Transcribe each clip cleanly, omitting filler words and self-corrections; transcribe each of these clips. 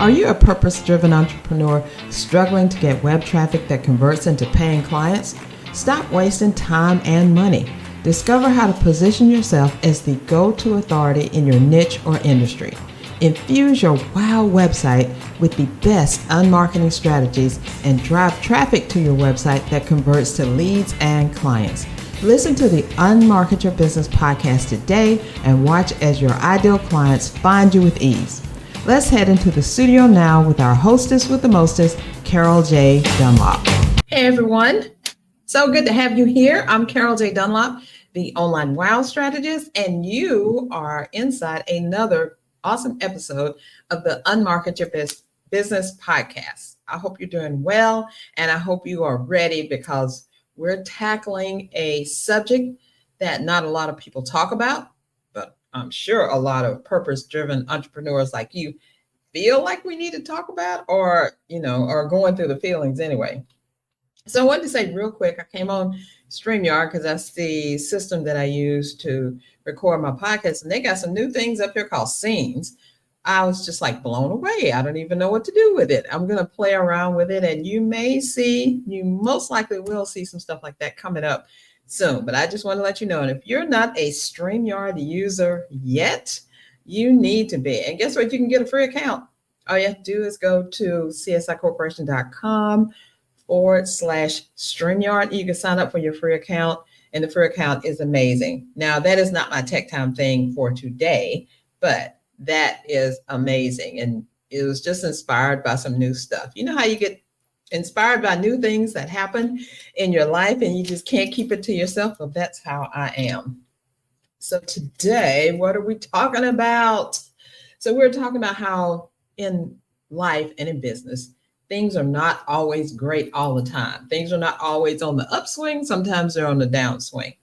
Are you a purpose-driven entrepreneur struggling to get web traffic that converts into paying clients? Stop wasting time and money. Discover how to position yourself as the go-to authority in your niche or industry. Infuse your wow website with the best unmarketing strategies and drive traffic to your website that converts to leads and clients. Listen to the Unmarket Your Business podcast today and watch as your ideal clients find you with ease. Let's head into the studio now with our hostess with the mostest, Carol J. Dunlop. Hey everyone, so good to have you here. I'm Carol J. Dunlop, the online wow strategist, and you are inside another awesome episode of the Unmarket Your Business podcast. I hope you're doing well, and I hope you are ready because we're tackling a subject that not a lot of people talk about, but I'm sure a lot of purpose-driven entrepreneurs like you feel like we need to talk about or, are going through the feelings anyway. So I wanted to say real quick, I came on StreamYard because that's the system that I use to record my podcast, and they got some new things up here called scenes. I was just like blown away. I don't even know what to do with it. I'm going to play around with it, and you most likely will see some stuff like that coming up soon. But I just want to let you know, and if you're not a StreamYard user yet, you need to be. And guess what? You can get a free account. All you have to do is go to csicorporation.com/StreamYard. You can sign up for your free account, and the free account is amazing. Now, that is not my tech time thing for today, but that is amazing. And it was just inspired by some new stuff. You know how you get inspired by new things that happen in your life and you just can't keep it to yourself? Well, that's how I am. So today, what are we talking about? So we're talking about how in life and in business, things are not always great all the time. Things are not always on the upswing. Sometimes they're on the downswing.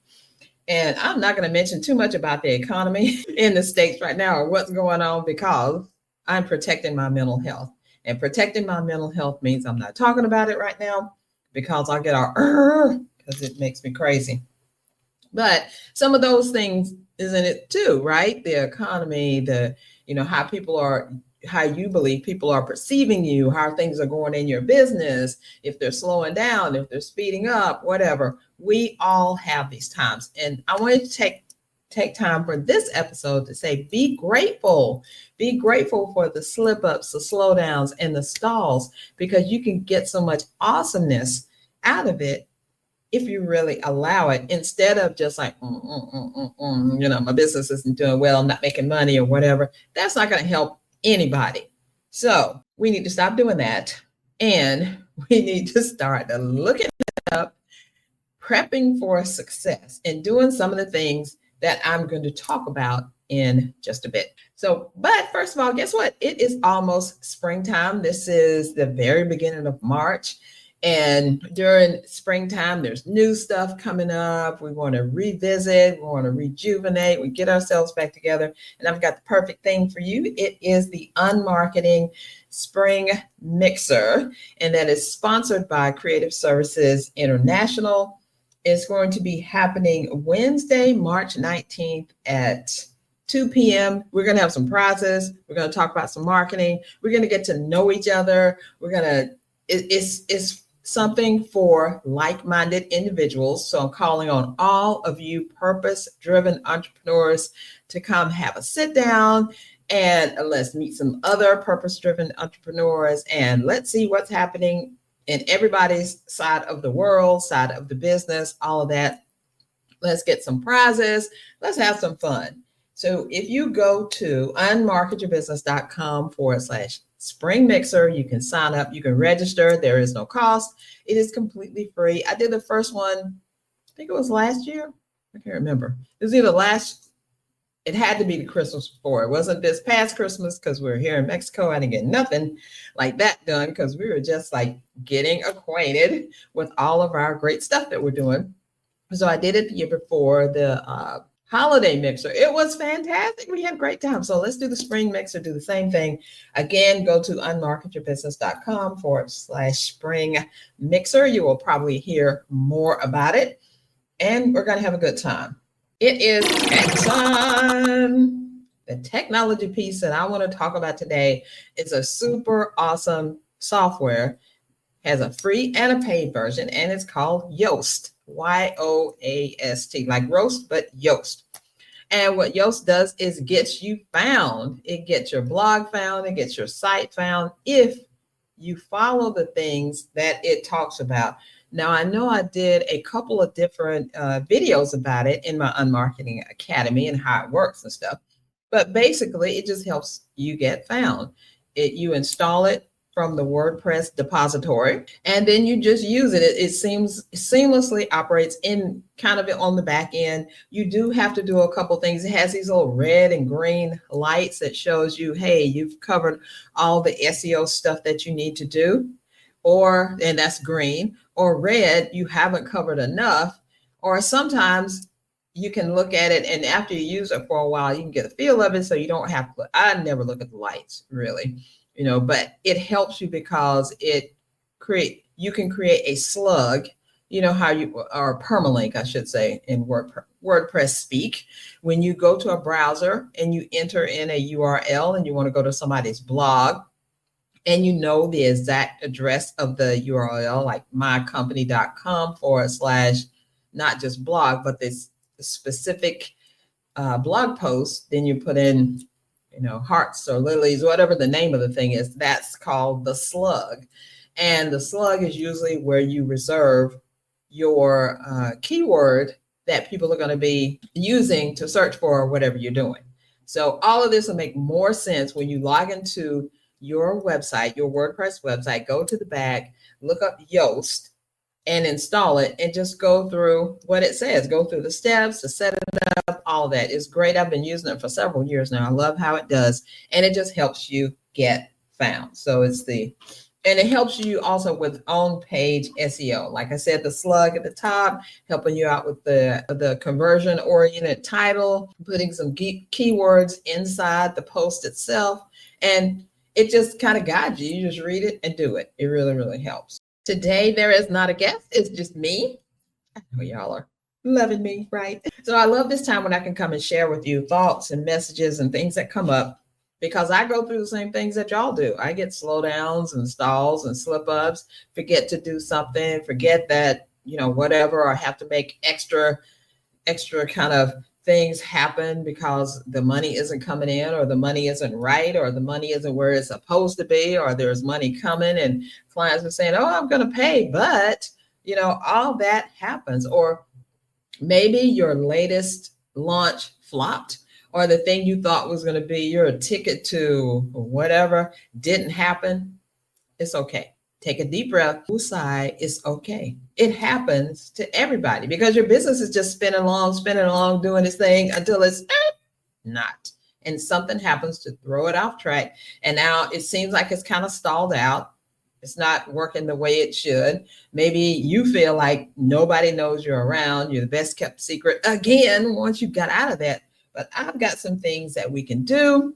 And I'm not going to mention too much about the economy in the States right now or what's going on because I'm protecting my mental health. And protecting my mental health means I'm not talking about it right now because I'll get because it makes me crazy. But some of those things is in it too, right? The economy, how you believe people are perceiving you, how things are going in your business, if they're slowing down, if they're speeding up, whatever. We all have these times. And I wanted to take time for this episode to say, be grateful. Be grateful for the slip-ups, the slowdowns, and the stalls, because you can get so much awesomeness out of it if you really allow it, instead of just like, my business isn't doing well, I'm not making money or whatever. That's not going to help anybody. So we need to stop doing that. And we need to start looking up, prepping for success, and doing some of the things that I'm going to talk about in just a bit. So, but first of all, guess what? It is almost springtime. This is the very beginning of March. And during springtime, there's new stuff coming up. We want to revisit, we want to rejuvenate, we get ourselves back together. And I've got the perfect thing for you. It is the Unmarketing Spring Mixer, and that is sponsored by Creative Services International. It's going to be happening Wednesday, March 19th at 2 p.m. We're going to have some prizes. We're going to talk about some marketing. We're going to get to know each other. It's something for like-minded individuals. So I'm calling on all of you purpose-driven entrepreneurs to come have a sit down and let's meet some other purpose-driven entrepreneurs and let's see what's happening in everybody's side of the world, side of the business, all of that. Let's get some prizes. Let's have some fun. So if you go to unmarketyourbusiness.com/spring mixer, you can sign up, you can register. There is no cost. It is completely free. I did the first one, I think it was last year. I can't remember. It was it had to be the Christmas before. It wasn't this past Christmas because we were here in Mexico. I didn't get nothing like that done because we were just like getting acquainted with all of our great stuff that we're doing. So I did it the year before, the holiday mixer. It was fantastic. We had a great time. So let's do the spring mixer, do the same thing. Again, go to unmarketyourbusiness.com/spring mixer. You will probably hear more about it. And we're going to have a good time. It is action time. The technology piece that I want to talk about today is a super awesome software, has a free and a paid version, and it's called Yoast, Yoast, like roast, but Yoast. And what Yoast does is gets you found. It gets your blog found, it gets your site found if you follow the things that it talks about. Now, I know I did a couple of different videos about it in my Unmarketing Academy and how it works and stuff. But basically, it just helps you get found. You install it from the WordPress depository, and then you just use it. It seems seamlessly operates in kind of on the back end. You do have to do a couple things. It has these little red and green lights that shows you, hey, you've covered all the SEO stuff that you need to do, and that's green, or red, you haven't covered enough. Or sometimes you can look at it, and after you use it for a while, you can get a feel of it, so you don't have to. I never look at the lights, really. But it helps you because you can create a slug, or a permalink, I should say, in WordPress speak. When you go to a browser and you enter in a URL and you want to go to somebody's blog, and you know the exact address of the URL, like mycompany.com / not just blog, but this specific blog post, then you put in hearts or lilies, whatever the name of the thing is. That's called the slug. And the slug is usually where you reserve your keyword that people are going to be using to search for whatever you're doing. So all of this will make more sense when you log into your website, your WordPress website, go to the back, look up Yoast and install it, and just go through what it says. Go through the steps to set it up. All of that is great. I've been using it for several years now. I love how it does, and it just helps you get found. So and it helps you also with on-page SEO. Like I said, the slug at the top, helping you out with the conversion-oriented title, putting some keywords inside the post itself, and it just kind of guides you. You just read it and do it. It really, really helps. Today, there is not a guest. It's just me. I know y'all are loving me, right? So I love this time when I can come and share with you thoughts and messages and things that come up, because I go through the same things that y'all do. I get slowdowns and stalls and slip-ups, forget to do something, forget that, whatever, or have to make extra kind of things happen because the money isn't coming in, or the money isn't right, or the money isn't where it's supposed to be, or there's money coming and clients are saying, oh, I'm going to pay, but all that happens. Or maybe your latest launch flopped, or the thing you thought was going to be your ticket to whatever didn't happen. It's okay. Take a deep breath, sigh. It's okay. It happens to everybody because your business is just spinning along, doing its thing until it's not. And something happens to throw it off track. And now it seems like it's kind of stalled out. It's not working the way it should. Maybe you feel like nobody knows you're around. You're the best kept secret again once you got out of that. But I've got some things that we can do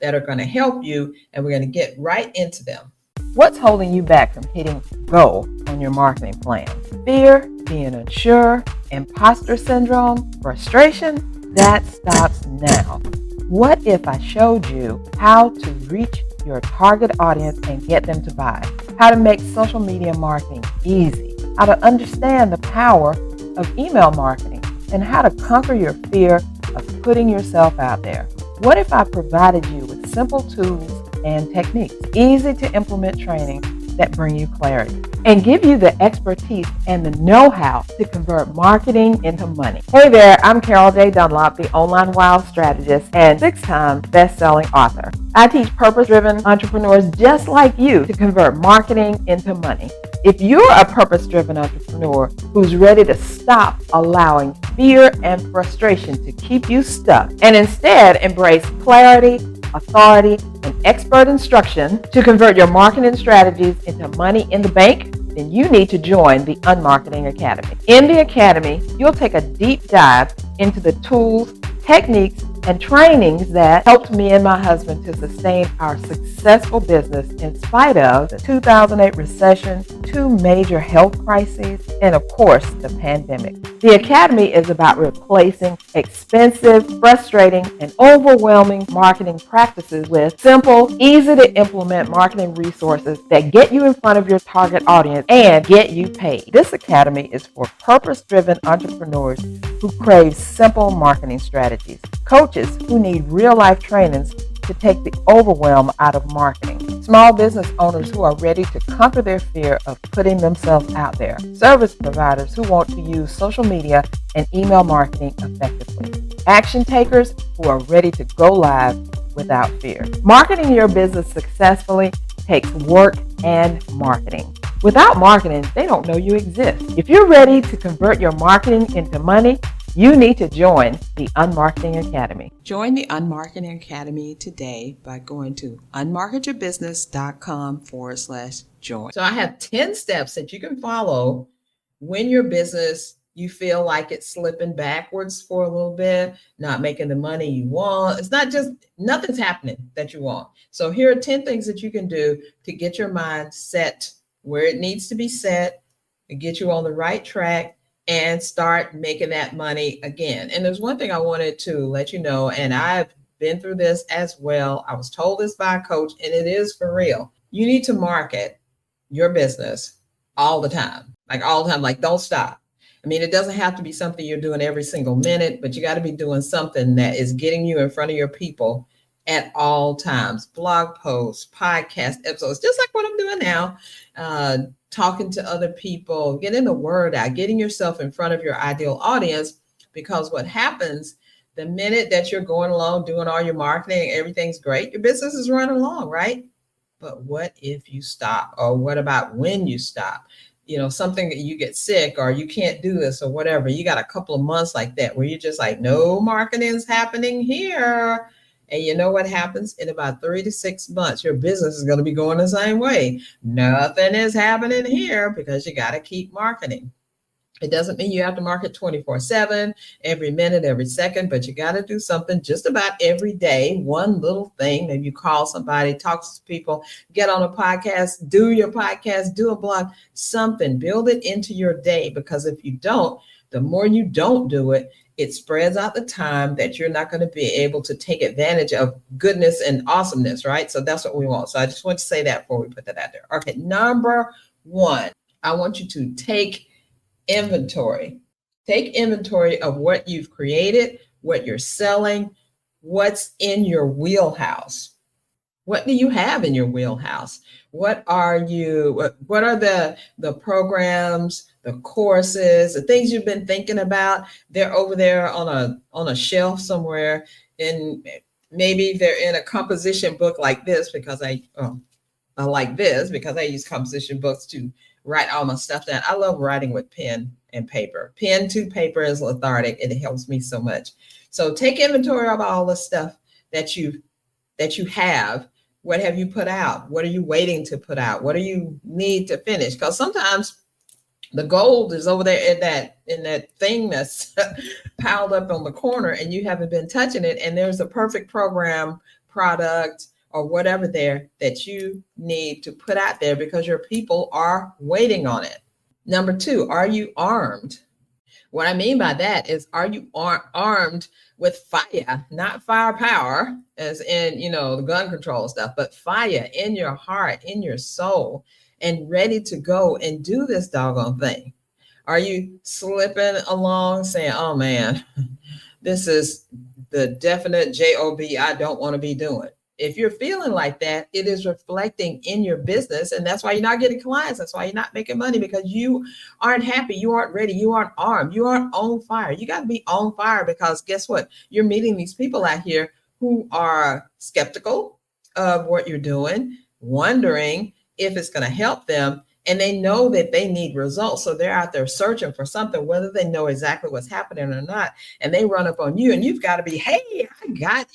that are going to help you, and we're going to get right into them. What's holding you back from hitting go on your marketing plan? Fear, being unsure, imposter syndrome, frustration? That stops now. What if I showed you how to reach your target audience and get them to buy? How to make social media marketing easy? How to understand the power of email marketing? And how to conquer your fear of putting yourself out there? What if I provided you with simple tools and techniques, easy to implement training that bring you clarity, and give you the expertise and the know-how to convert marketing into money? Hey there, I'm Carol Dunlop, the online wild strategist and 6-time best-selling author. I teach purpose-driven entrepreneurs just like you to convert marketing into money. If you're a purpose-driven entrepreneur who's ready to stop allowing fear and frustration to keep you stuck and instead embrace clarity, authority, and expert instruction to convert your marketing strategies into money in the bank, then you need to join the Unmarketing Academy. In the Academy, you'll take a deep dive into the tools, techniques, and trainings that helped me and my husband to sustain our successful business in spite of the 2008 recession, 2 major health crises, and of course, the pandemic. The Academy is about replacing expensive, frustrating, and overwhelming marketing practices with simple, easy to implement marketing resources that get you in front of your target audience and get you paid. This Academy is for purpose-driven entrepreneurs who crave simple marketing strategies, coaches who need real-life trainings to take the overwhelm out of marketing, small business owners who are ready to conquer their fear of putting themselves out there, service providers who want to use social media and email marketing effectively, action takers who are ready to go live without fear. Marketing your business successfully takes work and marketing. Without marketing, they don't know you exist. If you're ready to convert your marketing into money, you need to join the Unmarketing Academy. Join the Unmarketing Academy today by going to unmarketyourbusiness.com/join. So I have 10 steps that you can follow when your business, you feel like it's slipping backwards for a little bit, not making the money you want. It's not just, nothing's happening that you want. So here are 10 things that you can do to get your mind set where it needs to be set and get you on the right track and start making that money again. And there's one thing I wanted to let you know, and I've been through this as well. I was told this by a coach, and it is for real. You need to market your business all the time, like don't stop. I mean, it doesn't have to be something you're doing every single minute, but you got to be doing something that is getting you in front of your people at all times. Blog posts, podcast episodes, just like what I'm doing now. Talking to other people, getting the word out, getting yourself in front of your ideal audience, because what happens the minute that you're going along, doing all your marketing, everything's great, your business is running along, right? But what if you stop? Or what about when you stop? You know, something that you get sick or you can't do this or whatever. You got a couple of months like that where you're just like, no marketing is happening here. And you know what happens? In about 3 to 6 months, your business is going to be going the same way. Nothing is happening here because you got to keep marketing. It doesn't mean you have to market 24/7, every minute, every second, but you got to do something just about every day. One little thing, maybe you call somebody, talk to people, get on a podcast, do your podcast, do a blog, something, build it into your day. Because if you don't, the more you don't do it, it spreads out the time that you're not going to be able to take advantage of goodness and awesomeness, right? So that's what we want. So I just want to say that before we put that out there. Okay, number 1, I want you to take inventory. Take inventory of what you've created, what you're selling, what's in your wheelhouse. What do you have in your wheelhouse? What are the programs, the courses, the things you've been thinking about? They're over there on a shelf somewhere, and maybe they're in a composition book like this, because I like this because I use composition books to write all my stuff down. I love writing with pen and paper. Pen to paper is lethargic. It helps me so much. So take inventory of all the stuff that you have. What have you put out? What are you waiting to put out? What do you need to finish? Because sometimes the gold is over there in that thing that's piled up on the corner, and you haven't been touching it. And there's a perfect program, product, or whatever there that you need to put out there because your people are waiting on it. Number 2, are you armed? What I mean by that is, are you armed with fire, not firepower, as in, the gun control stuff, but fire in your heart, in your soul, and ready to go and do this doggone thing? Are you slipping along saying, oh man, this is the definite job I don't want to be doing? If you're feeling like that, it is reflecting in your business, and that's why you're not getting clients. That's why you're not making money, because you aren't happy. You aren't ready. You aren't armed. You aren't on fire. You got to be on fire, because guess what? You're meeting these people out here who are skeptical of what you're doing, wondering if it's going to help them, and they know that they need results. So they're out there searching for something, whether they know exactly what's happening or not. And they run up on you, and you've got to be, hey, I got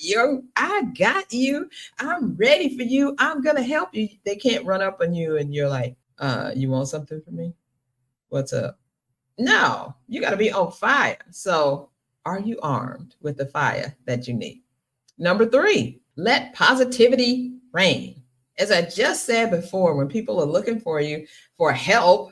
you. I'm ready for you. I'm going to help you. They can't run up on you and you're like, you want something from me? What's up? No, you got to be on fire. So are you armed with the fire that you need? Number 3, let positivity reign. As I just said before, when people are looking for you for help,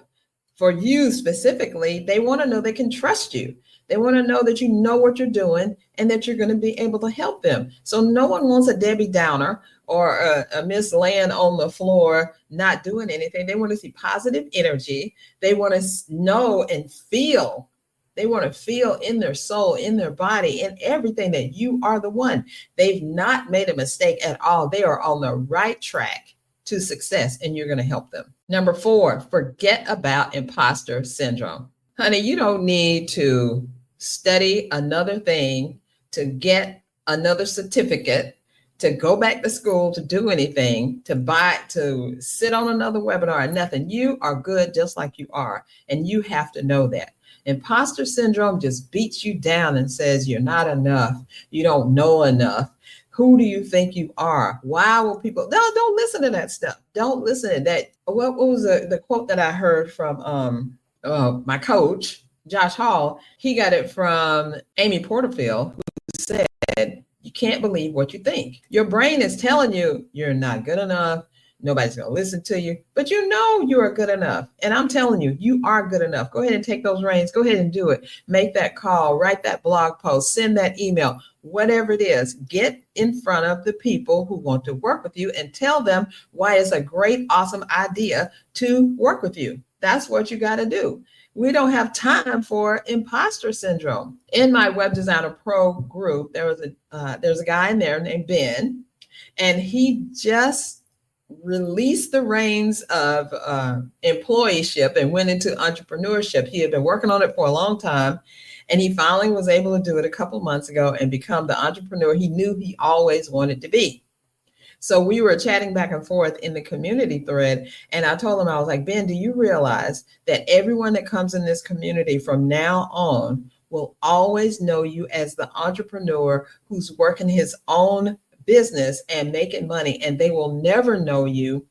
for you specifically, they want to know they can trust you. They want to know that you know what you're doing and that you're going to be able to help them. So no one wants a Debbie Downer or a Miss laying on the floor not doing anything. They want to see positive energy. They want to know and feel. They want to feel in their soul, in their body, in everything that you are the one. They've not made a mistake at all. They are on the right track to success, and you're going to help them. Number 4, forget about imposter syndrome. Honey, you don't need to study another thing, to get another certificate, to go back to school, to do anything, to sit on another webinar, nothing. You are good just like you are, and you have to know that. Imposter syndrome just beats you down and says you're not enough. You don't know enough. Who do you think you are? Why will people? No, don't listen to that stuff. Don't listen to that. What was the quote that I heard from my coach, Josh Hall? He got it from Amy Porterfield, who said, you can't believe what you think. Your brain is telling you you're not good enough. Nobody's going to listen to you, but you know you are good enough. And I'm telling you, you are good enough. Go ahead and take those reins. Go ahead and do it. Make that call, write that blog post, send that email, whatever it is. Get in front of the people who want to work with you and tell them why it's a great, awesome idea to work with you. That's what you got to do. We don't have time for imposter syndrome. In my Web Designer Pro group, there's a guy in there named Ben, and he just released the reins of employeeship and went into entrepreneurship. He had been working on it for a long time, and he finally was able to do it a couple months ago and become the entrepreneur he knew he always wanted to be. So we were chatting back and forth in the community thread, and I told him, I was like, Ben, do you realize that everyone that comes in this community from now on will always know you as the entrepreneur who's working his own business and making money, and they will never know you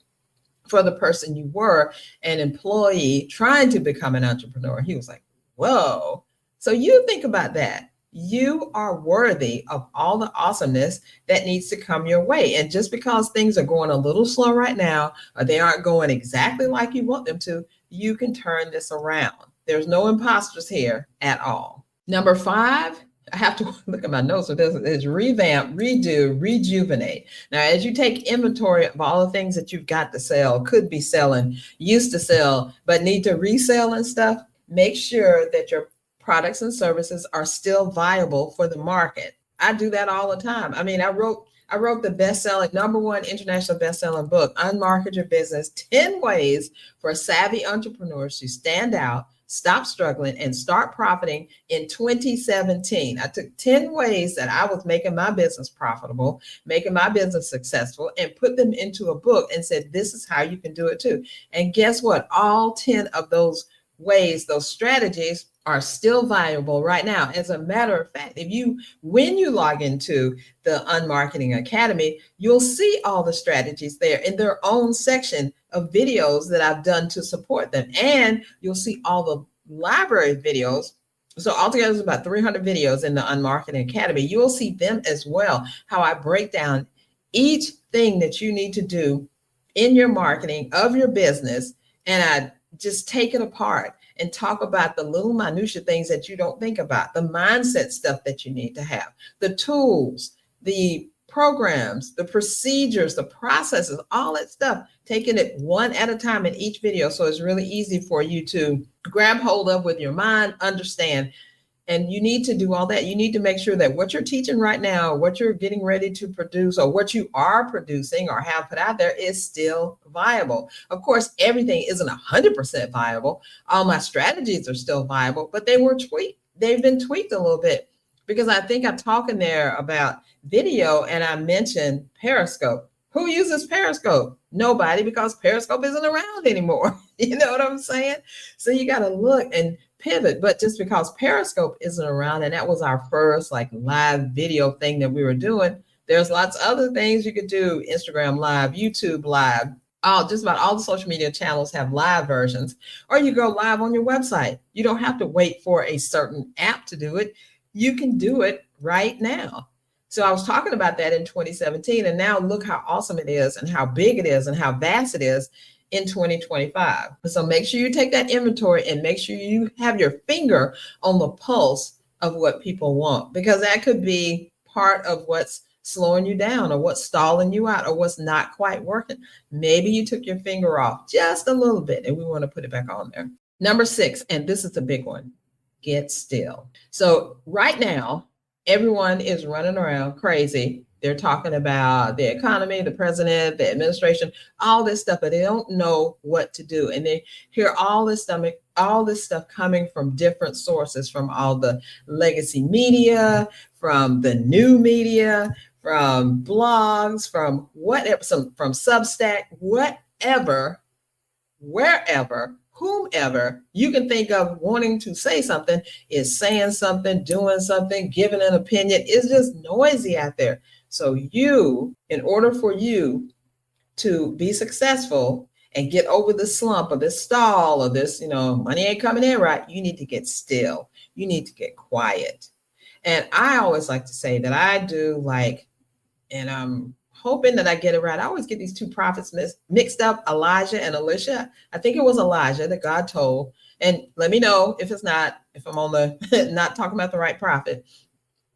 for the person you were, an employee trying to become an entrepreneur. He was like, whoa. So you think about that. You are worthy of all the awesomeness that needs to come your way. And just because things are going a little slow right now, or they aren't going exactly like you want them to, you can turn this around. There's no imposters here at all. Number 5, I have to look at my notes. So there's revamp, redo, rejuvenate. Now, as you take inventory of all the things that you've got to sell, could be selling, used to sell, but need to resell and stuff, make sure that your products and services are still viable for the market. I do that all the time. I mean, I wrote the best-selling, #1 international best-selling book, Unmarket Your Business, 10 Ways for Savvy Entrepreneurs to Stand Out, Stop Struggling, and Start Profiting in 2017. I took 10 ways that I was making my business profitable, making my business successful, and put them into a book and said, this is how you can do it too. And guess what? All 10 of those ways, those strategies are still viable right now. As a matter of fact, when you log into the Unmarketing Academy, you'll see all the strategies there in their own section of videos that I've done to support them. And you'll see all the library videos. So altogether, there's about 300 videos in the Unmarketing Academy. You'll see them as well, how I break down each thing that you need to do in your marketing of your business. And I just take it apart and talk about the little minutia things that you don't think about, the mindset stuff that you need to have, the tools, the programs, the procedures, the processes, all that stuff, taking it one at a time in each video. So it's really easy for you to grab hold of with your mind, understand. And you need to do all that. You need to make sure that what you're teaching right now, what you're getting ready to produce, or what you are producing or have put out there is still viable. Of course, everything isn't 100% viable. All my strategies are still viable, but they were tweaked. They've been tweaked a little bit because I think I talk in there about video and I mentioned Periscope. Who uses Periscope? Nobody, because Periscope isn't around anymore. You know what I'm saying? So you got to look and pivot. But just because Periscope isn't around, and that was our first live video thing that we were doing, there's lots of other things you could do. Instagram Live, YouTube Live, just about all the social media channels have live versions, or you go live on your website. You don't have to wait for a certain app to do it. You can do it right now. So I was talking about that in 2017, and now look how awesome it is and how big it is and how vast it is in 2025. So make sure you take that inventory and make sure you have your finger on the pulse of what people want, because that could be part of what's slowing you down or what's stalling you out or what's not quite working. Maybe you took your finger off just a little bit and we want to put it back on there. Number 6, and this is the big one, get still. So right now, everyone is running around crazy. They're talking about the economy, the president, the administration, all this stuff, but they don't know what to do. And they hear all this stuff coming from different sources, from all the legacy media, from the new media, from blogs, from whatever, from Substack, whatever, wherever, whomever you can think of wanting to say something is saying something, doing something, giving an opinion. It's just noisy out there. So in order for you to be successful and get over the slump or this stall or this, money ain't coming in right, you need to get still. You need to get quiet. And I always like to say that I do and I'm hoping that I get it right. I always get these two prophets mixed up, Elijah and Elisha. I think it was Elijah that God told. And let me know if it's not, if I'm on the not talking about the right prophet.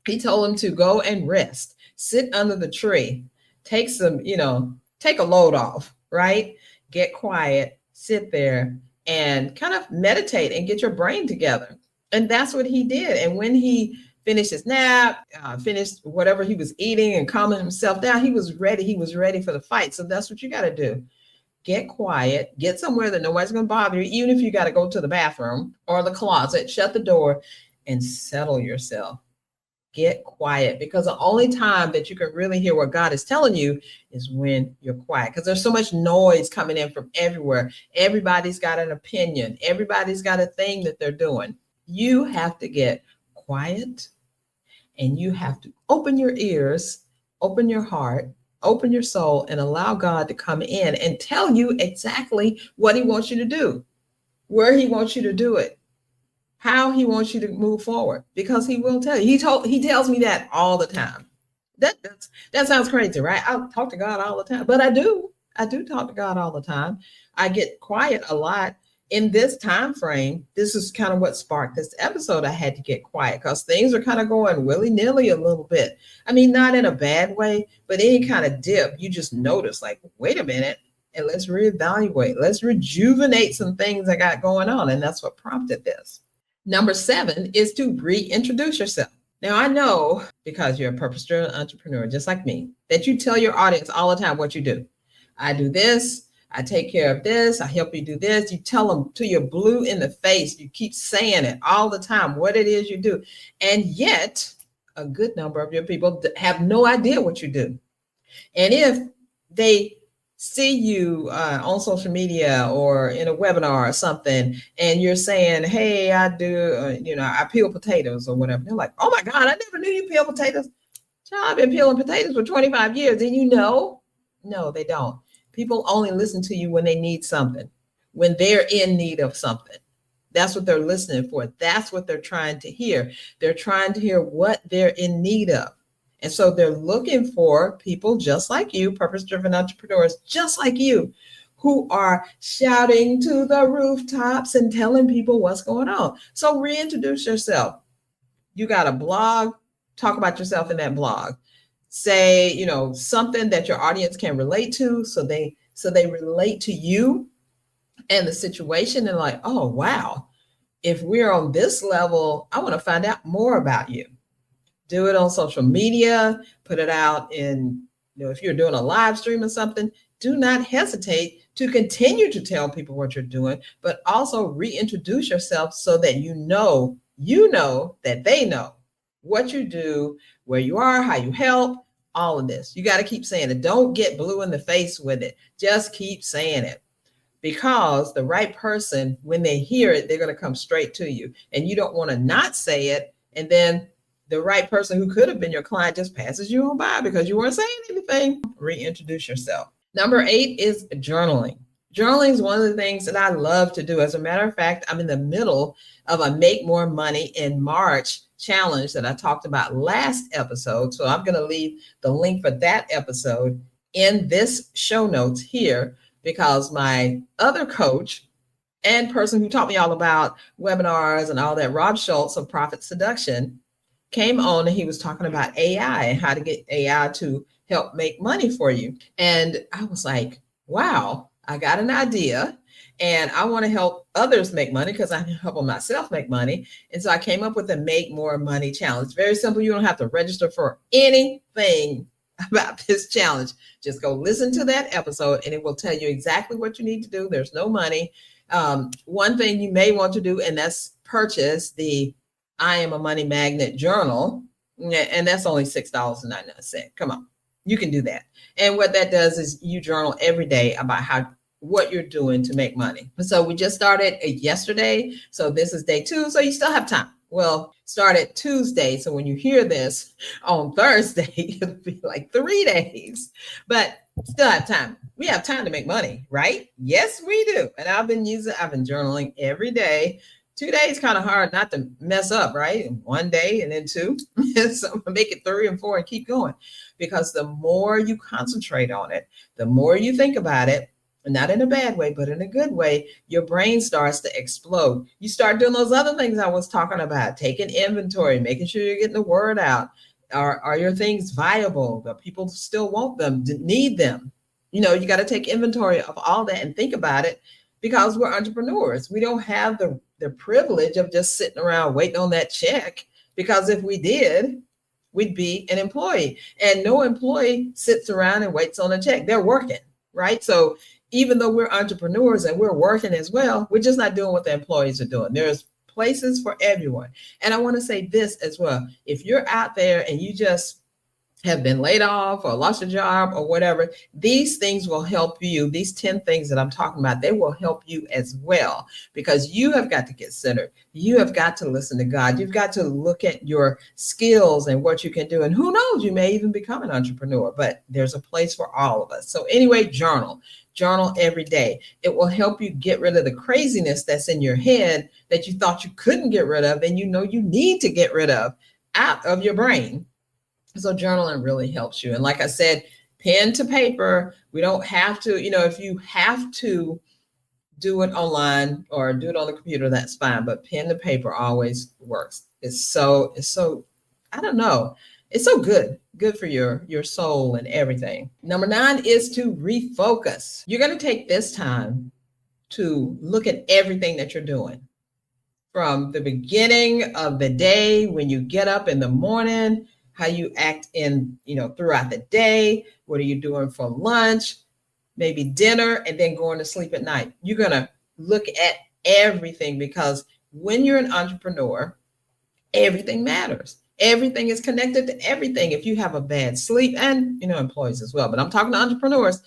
He told him to go and rest, sit under the tree, take a load off, right? Get quiet, sit there and kind of meditate and get your brain together. And that's what he did. And when he finished his nap, finished whatever he was eating and calming himself down, he was ready. He was ready for the fight. So that's what you got to do. Get quiet, get somewhere that nobody's going to bother you, even if you got to go to the bathroom or the closet, shut the door and settle yourself. Get quiet, because the only time that you can really hear what God is telling you is when you're quiet, because there's so much noise coming in from everywhere. Everybody's got an opinion. Everybody's got a thing that they're doing. You have to get quiet and you have to open your ears, open your heart, open your soul, and allow God to come in and tell you exactly what he wants you to do, where he wants you to do it, how he wants you to move forward, because he will tell you. He tells me that all the time. That sounds crazy, right? I talk to God all the time, but I do talk to God all the time. I get quiet a lot. In this time frame, this is kind of what sparked this episode. I had to get quiet because things are kind of going willy-nilly a little bit. I mean, not in a bad way, but any kind of dip, you just notice wait a minute, and let's reevaluate. Let's rejuvenate some things I got going on. And that's what prompted this. Number 7 is to reintroduce yourself. Now, I know, because you're a purpose-driven entrepreneur, just like me, that you tell your audience all the time what you do. I do this. I take care of this. I help you do this. You tell them till you're blue in the face. You keep saying it all the time, what it is you do. And yet, a good number of your people have no idea what you do. And if they see you on social media or in a webinar or something, and you're saying, hey, I do, I peel potatoes or whatever. They're like, oh my God, I never knew you peel potatoes. Child, I've been peeling potatoes for 25 years. And no, they don't. People only listen to you when they need something, when they're in need of something. That's what they're listening for. That's what they're trying to hear. They're trying to hear what they're in need of. And so they're looking for people just like you, purpose-driven entrepreneurs, just like you, who are shouting to the rooftops and telling people what's going on. So reintroduce yourself. You got a blog, talk about yourself in that blog. Say, something that your audience can relate to, so they relate to you and the situation, and like, oh, wow, if we're on this level, I want to find out more about you. Do it on social media, put it out in, if you're doing a live stream or something, do not hesitate to continue to tell people what you're doing, but also reintroduce yourself so that you know that they know what you do, where you are, how you help, all of this. You got to keep saying it. Don't get blue in the face with it. Just keep saying it, because the right person, when they hear it, they're going to come straight to you. And you don't want to not say it, and then the right person who could have been your client just passes you on by because you weren't saying anything. Reintroduce yourself. Number 8 is journaling. Journaling is one of the things that I love to do. As a matter of fact, I'm in the middle of a Make More Money in March challenge that I talked about last episode. So I'm going to leave the link for that episode in this show notes here, because my other coach and person who taught me all about webinars and all that, Rob Schultz of Profit Seduction, came on and he was talking about AI and how to get AI to help make money for you. And I was like, wow, I got an idea and I want to help others make money because I can help myself make money. And so I came up with a Make More Money challenge. Very simple. You don't have to register for anything about this challenge. Just go listen to that episode and it will tell you exactly what you need to do. There's no money. One thing you may want to do, and that's purchase the I Am a Money Magnet journal. And that's only $6.99. Come on, you can do that. And what that does is you journal every day about what you're doing to make money. So we just started yesterday. So this is day 2. So you still have time. Well, started Tuesday. So when you hear this on Thursday, it'll be like 3 days, but still have time. We have time to make money, right? Yes, we do. And I've been journaling every day. 2 days kind of hard not to mess up, right? 1 day and then 2. So make it 3 and 4 and keep going, because the more you concentrate on it, the more you think about it, not in a bad way, but in a good way, your brain starts to explode. You start doing those other things I was talking about, taking inventory, making sure you're getting the word out. Are your things viable? Do people still want them, need them? You got to take inventory of all that and think about it, because we're entrepreneurs. We don't have the privilege of just sitting around waiting on that check, because if we did, we'd be an employee, and no employee sits around and waits on a check. They're working, right? So even though we're entrepreneurs and we're working as well, we're just not doing what the employees are doing. There's places for everyone. And I want to say this as well. If you're out there and you just have been laid off or lost a job or whatever, these things will help you. These 10 things that I'm talking about, they will help you as well, because you have got to get centered. You have got to listen to God. You've got to look at your skills and what you can do. And who knows, you may even become an entrepreneur, but there's a place for all of us. So anyway, journal every day. It will help you get rid of the craziness that's in your head that you thought you couldn't get rid of, and you need to get rid of out of your brain. So journaling really helps you. And like I said, pen to paper. We don't have to, if you have to do it online or do it on the computer, that's fine. But pen to paper always works. It's so, I don't know. It's so good for your soul and everything. Number 9 is to refocus. You're going to take this time to look at everything that you're doing from the beginning of the day, when you get up in the morning, how you act throughout the day. What are you doing for lunch, maybe dinner, and then going to sleep at night? You're going to look at everything, because when you're an entrepreneur, everything matters. Everything is connected to everything. If you have a bad sleep, and employees as well, but I'm talking to entrepreneurs.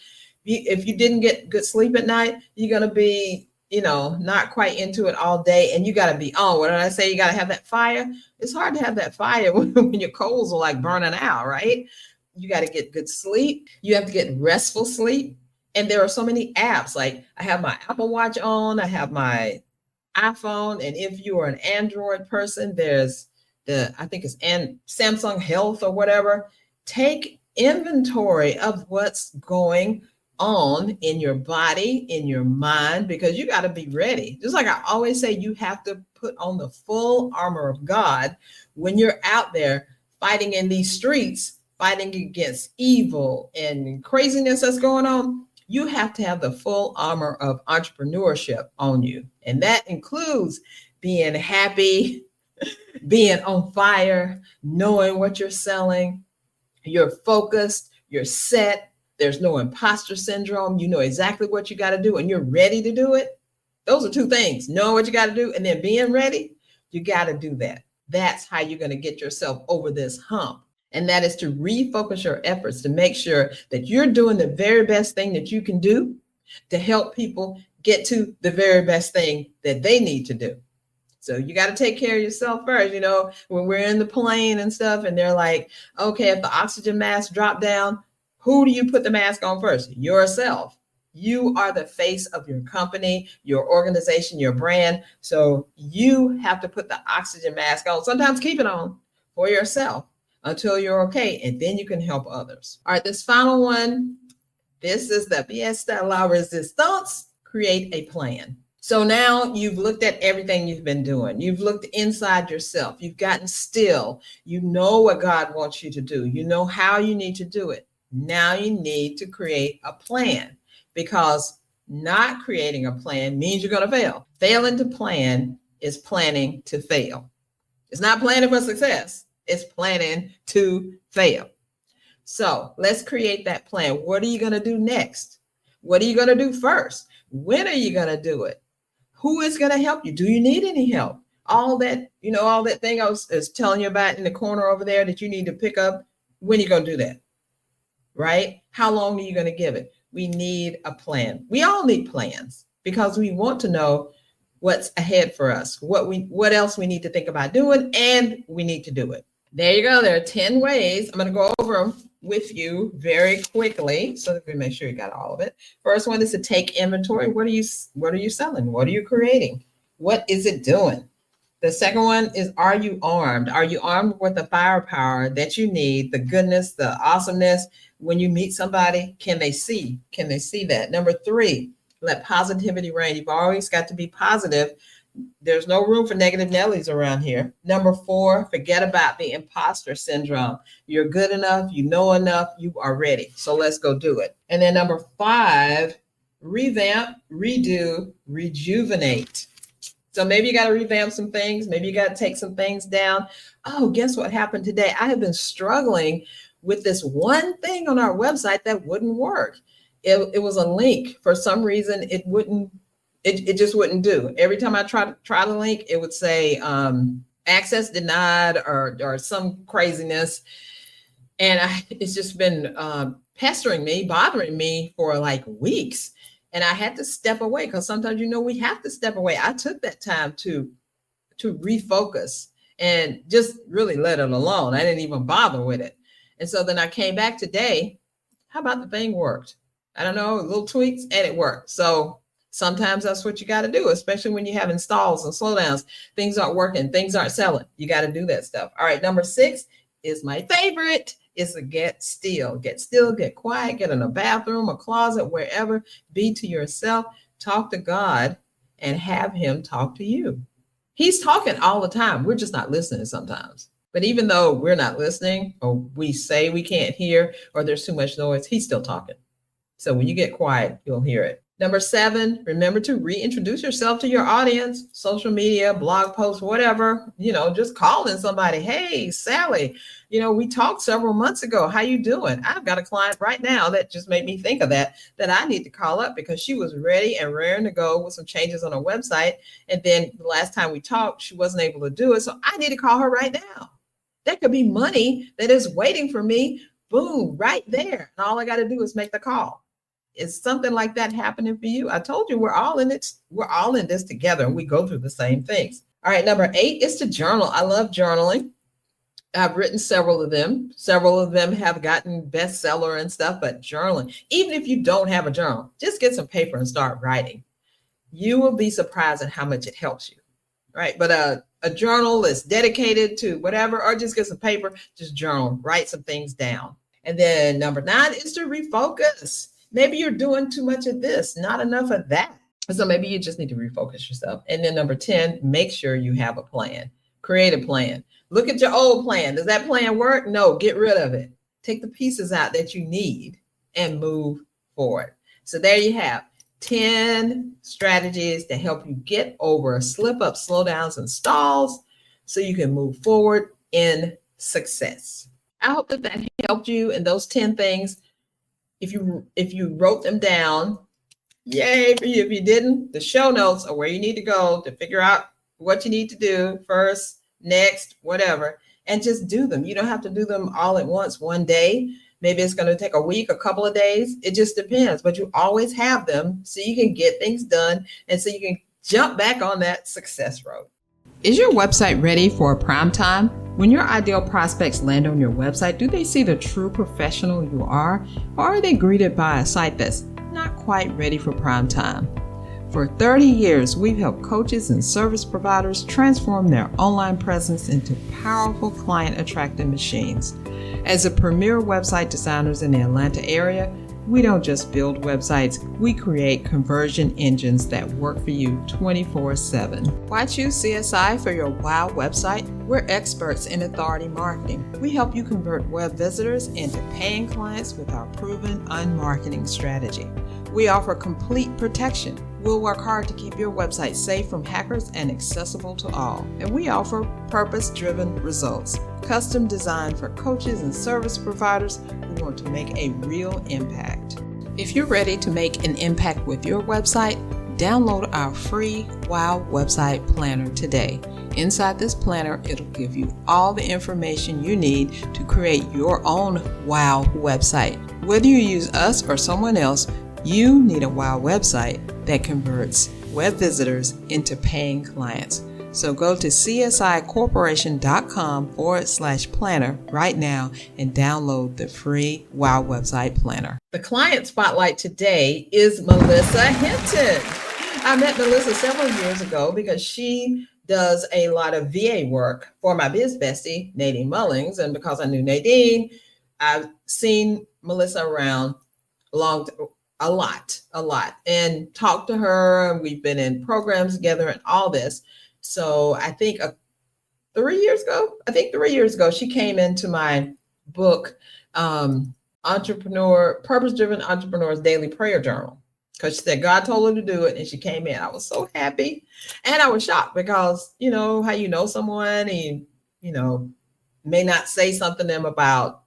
If you didn't get good sleep at night, you're going to be not quite into it all day, and you got to be on. What did I say? You got to have that fire. It's hard to have that fire when your coals are like burning out, right? You got to get good sleep. You have to get restful sleep. And there are so many apps. Like I have my Apple Watch on, I have my iPhone. And if you are an Android person, there's I think it's Samsung Health or whatever. Take inventory of what's going on in your body, in your mind, because you got to be ready. Just like I always say, you have to put on the full armor of God when you're out there fighting in these streets, fighting against evil and craziness that's going on. You have to have the full armor of entrepreneurship on you. And that includes being happy, being on fire, knowing what you're selling. You're focused, you're set. There's no imposter syndrome. You know exactly what you got to do, and you're ready to do it. Those are 2 things. Knowing what you got to do and then being ready. You got to do that. That's how you're going to get yourself over this hump. And that is to refocus your efforts to make sure that you're doing the very best thing that you can do to help people get to the very best thing that they need to do. So you got to take care of yourself first. When we're in the plane and stuff, and they're like, okay, if the oxygen mask drop down, who do you put the mask on first? Yourself. You are the face of your company, your organization, your brand. So you have to put the oxygen mask on. Sometimes keep it on for yourself until you're okay, and then you can help others. All right, this final one, this is the pièce de la résistance. Create a plan. So now you've looked at everything you've been doing. You've looked inside yourself. You've gotten still. You know what God wants you to do. You know how you need to do it. Now you need to create a plan, because not creating a plan means you're going to fail. Failing to plan is planning to fail. It's not planning for success. It's planning to fail. So let's create that plan. What are you going to do next? What are you going to do first? When are you going to do it? Who is going to help you? Do you need any help? All that, all that thing I was telling you about in the corner over there that you need to pick up, when are you going to do that? Right? How long are you going to give it? We need a plan. We all need plans because we want to know what's ahead for us, what else we need to think about doing, and we need to do it. There you go. There are 10 ways. I'm going to go over them with you very quickly so that we make sure you got all of it. First one is to take inventory. What are you selling? What are you creating? What is it doing? The second one is, are you armed? Are you armed with the firepower that you need, the goodness, the awesomeness? When you meet somebody, can they see that? Number 3, let positivity reign. You've always got to be positive. There's no room for negative Nellies around here. Number 4, forget about the imposter syndrome. You're good enough. You know enough. You are ready. So let's go do it. And then number 5, revamp, redo, rejuvenate. So maybe you got to revamp some things. Maybe you got to take some things down. Oh, guess what happened today? I have been struggling with this one thing on our website that wouldn't work. It was a link. For some reason, it just wouldn't do. Every time I try the link, it would say access denied or some craziness. And it's just been bothering me for like weeks. And I had to step away, because sometimes, we have to step away. I took that time to refocus and just really let it alone. I didn't even bother with it. And so then I came back today. How about the thing worked? I don't know, little tweaks, and it worked. So sometimes that's what you got to do, especially when you have installs and slowdowns. Things aren't working. Things aren't selling. You got to do that stuff. All right. Number 6 is my favorite. Is to get still, get quiet, get in a bathroom, a closet, wherever, be to yourself, talk to God, and have him talk to you. He's talking all the time. We're just not listening sometimes. But even though we're not listening, or we say we can't hear, or there's too much noise, he's still talking. So when you get quiet, you'll hear it. Number 7, remember to reintroduce yourself to your audience, social media, blog posts, whatever, just calling somebody. Hey, Sally, we talked several months ago. How you doing? I've got a client right now that just made me think of that I need to call up, because she was ready and raring to go with some changes on her website. And then the last time we talked, she wasn't able to do it. So I need to call her right now. That could be money that is waiting for me. Boom, right there. And all I got to do is make the call. Is something like that happening for you? I told you we're all in it. We're all in this together, and we go through the same things. All right, number 8 is to journal. I love journaling. I've written several of them. Several of them have gotten bestseller and stuff, but journaling, even if you don't have a journal, just get some paper and start writing. You will be surprised at how much it helps you, right? But a journal is dedicated to whatever, or just get some paper, just journal, write some things down. And then number 9 is to refocus. Maybe you're doing too much of this, not enough of that. So maybe you just need to refocus yourself. And then number 10, make sure you have a plan. Create a plan. Look at your old plan. Does that plan work? No, get rid of it. Take the pieces out that you need and move forward. So there you have 10 strategies to help you get over slip-ups, slowdowns, and stalls so you can move forward in success. I hope that helped you in those 10 things. If you wrote them down, yay for you. If you didn't, the show notes are where you need to go to figure out what you need to do first, next, whatever, and just do them. You don't have to do them all at once one day. Maybe it's going to take a week, a couple of days. It just depends, but you always have them so you can get things done and so you can jump back on that success road. Is your website ready for prime time? When your ideal prospects land on your website, do they see the true professional you are, or are they greeted by a site that's not quite ready for prime time. For 30 years, we've helped coaches and service providers transform their online presence into powerful client-attracting machines. As a premier website designers in the Atlanta area, we don't just build websites, we create conversion engines that work for you 24/7. Why choose CSI for your WOW website? We're experts in authority marketing. We help you convert web visitors into paying clients with our proven unmarketing strategy. We offer complete protection. We'll work hard to keep your website safe from hackers and accessible to all. And we offer purpose-driven results, custom designed for coaches and service providers who want to make a real impact. If you're ready to make an impact with your website, download our free WOW website planner today. Inside this planner, it'll give you all the information you need to create your own WOW website. Whether you use us or someone else, you need a WOW website that converts web visitors into paying clients. So go to csicorporation.com/planner right now and download the free WOW website planner. The client spotlight today is Melissa Hinton. I met Melissa several years ago because she does a lot of VA work for my biz bestie, Nadine Mullings. And because I knew Nadine, I've seen Melissa around a lot, and talked to her. We've been in programs together and all this. So I think 3 years ago, she came into my book, Purpose-Driven Entrepreneur's Daily Prayer Journal, because she said God told her to do it, and she came in. I was so happy, and I was shocked because you know how you know someone, and may not say something to them about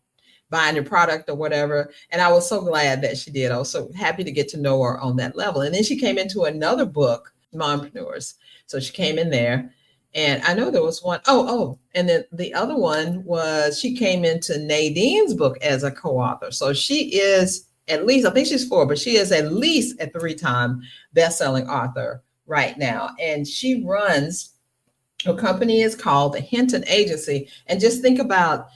buying your product or whatever. And I was so glad that she did. I was so happy to get to know her on that level. And then she came into another book, Mompreneurs. So she came in there, and I know there was one. And then the other one was she came into Nadine's book as a co-author. So she is at least, I think she's 4, but she is at least a 3-time best-selling author right now. And she runs, her company is called the Hinton Agency. And just think about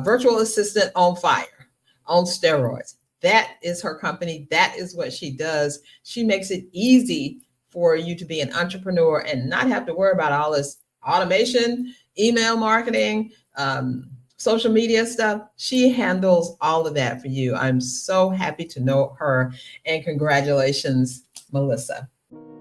virtual assistant on fire, on steroids. That is her company. That is what she does. She makes it easy for you to be an entrepreneur and not have to worry about all this automation, email marketing, social media stuff. She handles all of that for you. I'm so happy to know her, and congratulations, Melissa.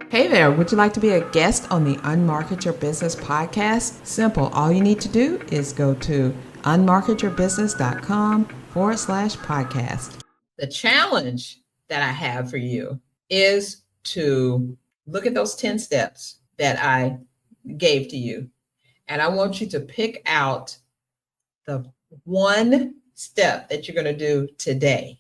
Hey there, would you like to be a guest on the Unmarket Your Business podcast? Simple. All you need to do is go to unmarketyourbusiness.com/podcast. The challenge that I have for you is to look at those 10 steps that I gave to you. And I want you to pick out the one step that you're going to do today.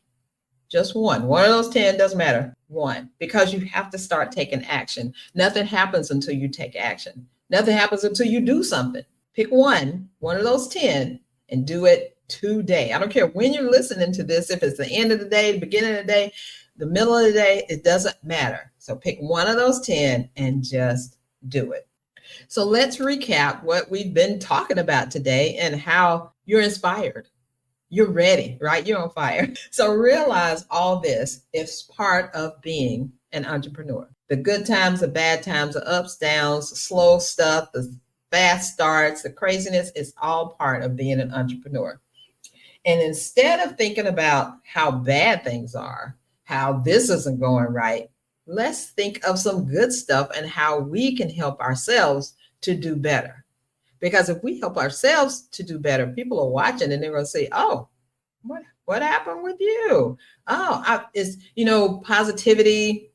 Just one. One of those 10, doesn't matter. One, because you have to start taking action. Nothing happens until you take action. Nothing happens until you do something. Pick one of those 10, and do it today. I don't care when you're listening to this, if it's the end of the day, the beginning of the day, the middle of the day, it doesn't matter. So pick one of those 10 and just do it. So let's recap what we've been talking about today and how you're inspired. You're ready, right? You're on fire. So realize all this is part of being an entrepreneur. The good times, the bad times, the ups, downs, the slow stuff, the fast starts, the craziness is all part of being an entrepreneur. And instead of thinking about how bad things are, how this isn't going right, let's think of some good stuff and how we can help ourselves to do better. Because if we help ourselves to do better, people are watching and they're going to say, oh, what happened with you? Positivity,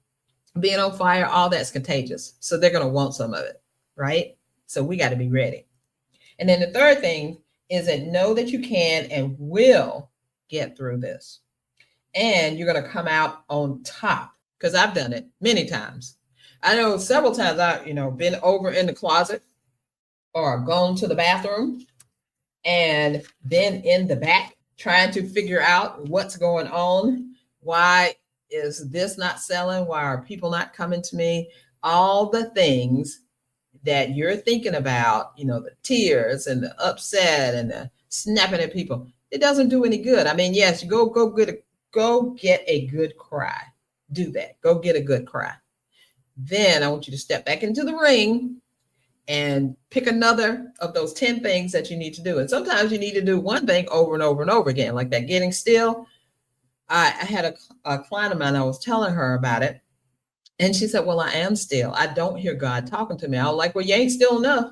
being on fire, all that's contagious. So they're going to want some of it, right? So we got to be ready. And then the third thing is that know that you can and will get through this. And you're going to come out on top, because I've done it many times. I know several times I've, been over in the closet or gone to the bathroom and been in the back trying to figure out what's going on. Why is this not selling? Why are people not coming to me? All the things that you're thinking about, the tears and the upset and the snapping at people, it doesn't do any good. I mean, yes, you go go get a good cry. Do that. Go get a good cry. Then I want you to step back into the ring and pick another of those 10 things that you need to do. And sometimes you need to do one thing over and over and over again, like that getting still. I had a client of mine, I was telling her about it. And she said, well, I am still. I don't hear God talking to me. I was like, well, you ain't still enough.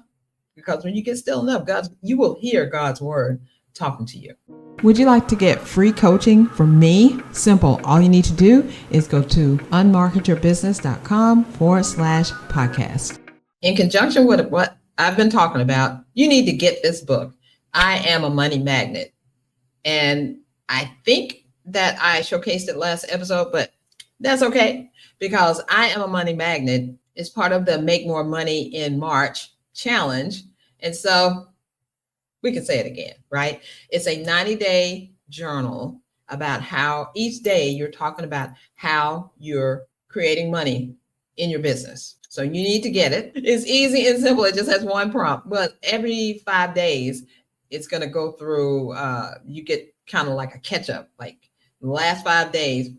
Because when you get still enough, you will hear God's word talking to you. Would you like to get free coaching from me? Simple. All you need to do is go to unmarketyourbusiness.com/podcast. In conjunction with what I've been talking about, you need to get this book, I Am a Money Magnet. And I think that I showcased it last episode, but that's okay, because I Am a Money Magnet is part of the Make More Money in March challenge. And so we can say it again, right? It's a 90-day journal about how each day you're talking about how you're creating money in your business. So you need to get it. It's easy and simple. It just has one prompt, but every 5 days, it's going to go through, you get kind of like a catch up, like the last 5 days,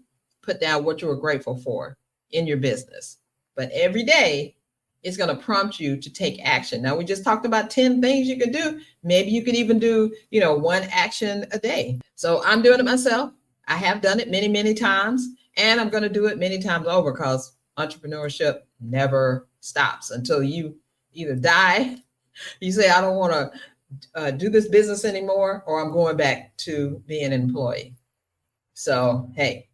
put down what you were grateful for in your business. But every day, it's going to prompt you to take action. Now, we just talked about 10 things you could do. Maybe you could even do, one action a day. So I'm doing it myself. I have done it many, many times, and I'm going to do it many times over, because entrepreneurship never stops until you either die, you say, I don't want to do this business anymore, or I'm going back to being an employee. So, hey,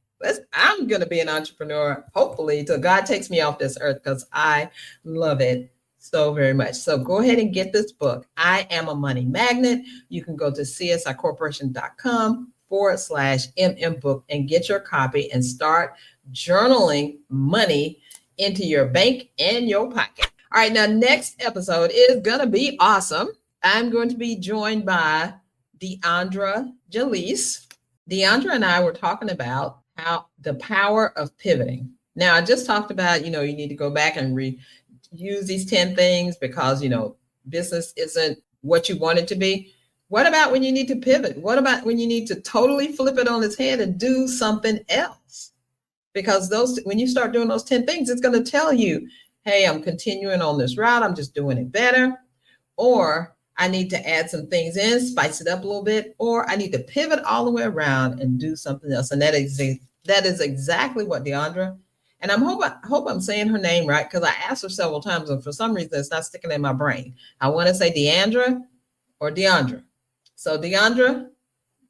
I'm going to be an entrepreneur, hopefully, till God takes me off this earth, because I love it so very much. So go ahead and get this book, I Am a Money Magnet. You can go to csicorporation.com/MM book and get your copy and start journaling money into your bank and your pocket. All right, now next episode is going to be awesome. I'm going to be joined by Deandra Jalise. Deandra and I were talking about how the power of pivoting. Now, I just talked about, you need to go back and use these 10 things because, business isn't what you want it to be. What about when you need to pivot? What about when you need to totally flip it on its head and do something else? Because when you start doing those 10 things, it's going to tell you, hey, I'm continuing on this route. I'm just doing it better. Or I need to add some things in, spice it up a little bit, or I need to pivot all the way around and do something else. And that is exactly what Deandra, and I hope I'm saying her name right, because I asked her several times, and for some reason it's not sticking in my brain. I want to say Deandra or Deandra. So Deandra,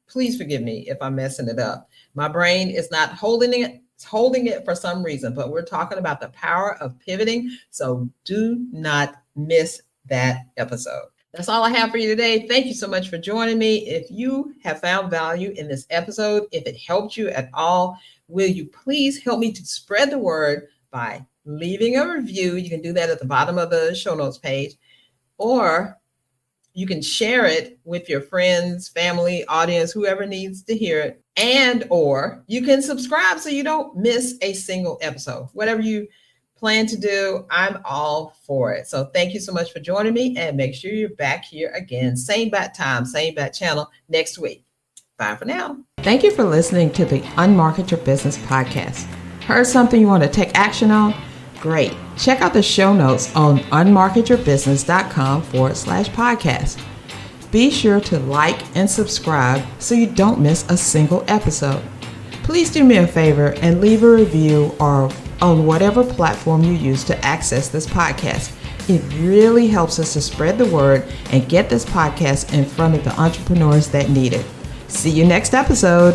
please forgive me if I'm messing it up. My brain is not holding it. It's holding it for some reason, but we're talking about the power of pivoting. So do not miss that episode. That's all I have for you today. Thank you so much for joining me. If you have found value in this episode, if it helped you at all, will you please help me to spread the word by leaving a review? You can do that at the bottom of the show notes page, or you can share it with your friends, family, audience, whoever needs to hear it. And or you can subscribe so you don't miss a single episode. Whatever you plan to do, I'm all for it. So thank you so much for joining me, and make sure you're back here again, same bat time, same bat channel next week. Bye for now. Thank you for listening to the Unmarket Your Business podcast. Heard something you want to take action on? Great. Check out the show notes on unmarketyourbusiness.com/podcast. Be sure to like and subscribe so you don't miss a single episode. Please do me a favor and leave a review or on whatever platform you use to access this podcast. It really helps us to spread the word and get this podcast in front of the entrepreneurs that need it. See you next episode.